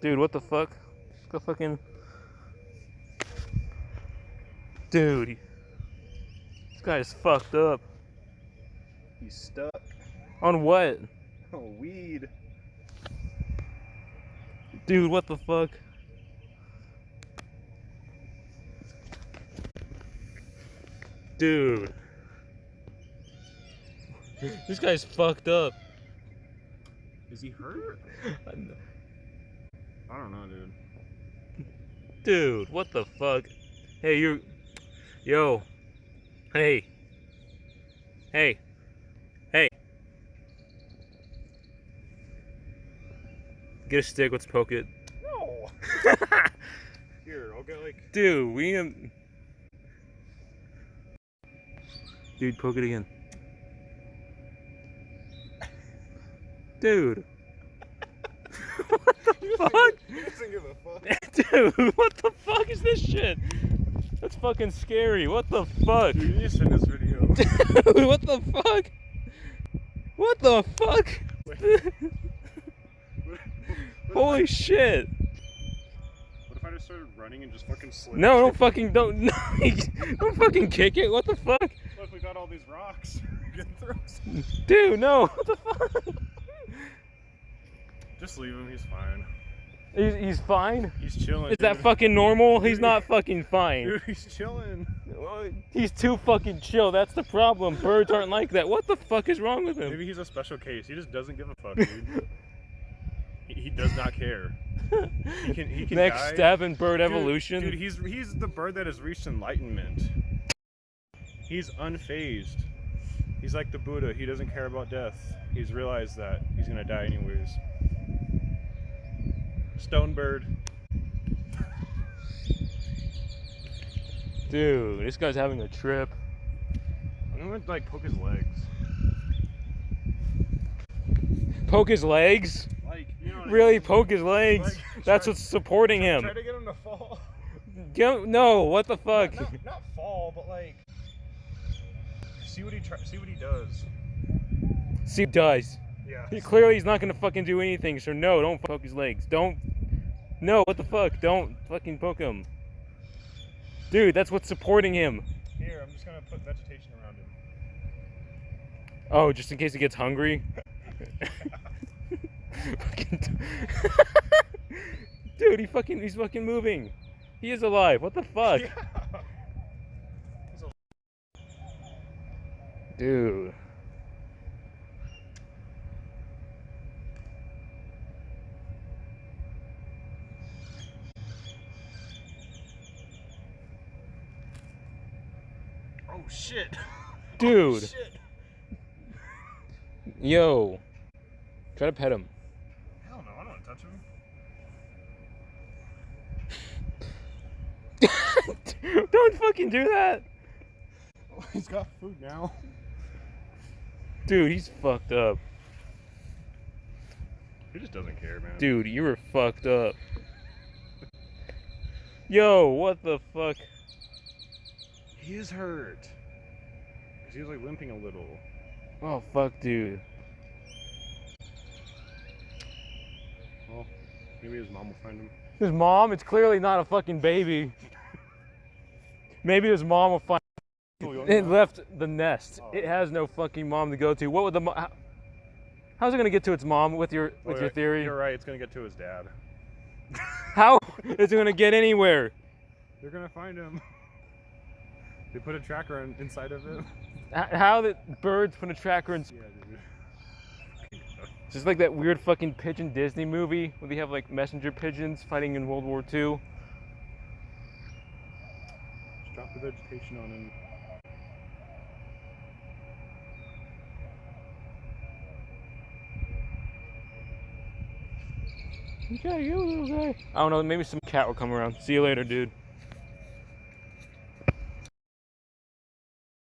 Dude, what the fuck? Go fucking... Dude. This guy's fucked up. He's stuck. On what? Oh, weed. Dude, what the fuck? Dude. This guy's fucked up. Is he hurt? I don't know, dude. Dude, what the fuck? Hey, you... Yo. Hey. Hey. Hey. Get a stick, let's poke it. No! Here, I'll get like... Dude, we... Dude, poke it again. Dude. What the fuck? He doesn't give a fuck. Dude, what the fuck is this shit? That's fucking scary. What the fuck? Dude, you need to send this video. Dude, what the fuck? What the fuck? Holy shit. What if I just started running and just fucking slid? No, don't fucking, don't fucking kick it. What the fuck? Look, we got all these rocks. Getting through. Dude, no. What the fuck? Just leave him, he's fine. He's fine? He's chilling. Is that fucking normal? He's not fucking fine. Dude, he's chilling. He's too fucking chill. That's the problem. Birds aren't like that. What the fuck is wrong with him? Maybe he's a special case. He just doesn't give a fuck, dude. he does not care. He can Next die. step in bird evolution. Dude, he's the bird that has reached enlightenment. He's unfazed. He's like the Buddha. He doesn't care about death. He's realized that he's gonna die anyways. Stone bird. Dude, this guy's having a trip. I'm gonna like poke his legs. Poke his legs? Like, you know what Really, I mean? poke his legs? Like, That's what's supporting him. Try to get him to fall. No, what the fuck? Not fall, but like see what he does. See, does. Yeah. Clearly he's not gonna fucking do anything, so no, don't poke his legs. Don't. No, what the fuck? Don't fucking poke him. Dude, that's what's supporting him. Here, I'm just gonna put vegetation around him. Oh, just in case he gets hungry? Dude, he's fucking moving. He is alive. What the fuck? Yeah. Dude. Oh shit. Dude. Oh, shit. Yo. Try to pet him. Hell no, I don't want to touch him. Don't fucking do that. Oh, he's got food now. Dude, he's fucked up. He just doesn't care, man. Dude, you were fucked up. Yo, what the fuck? He is hurt. Cause he was like limping a little. Oh, fuck, dude. Well, maybe his mom will find him. His mom? It's clearly not a fucking baby. Maybe his mom will find it left the nest. Oh. It has no fucking mom to go to. What would the how's it gonna get to its mom with your theory? You're right, it's gonna get to his dad. How is it gonna get anywhere? They're gonna find him. They put a tracker inside of it. How the birds put a tracker in? Yeah, dude. Just like that weird fucking pigeon Disney movie where they have like messenger pigeons fighting in World War II. Just drop the vegetation on him. Okay, you little guy. I don't know, maybe some cat will come around. See you later, dude.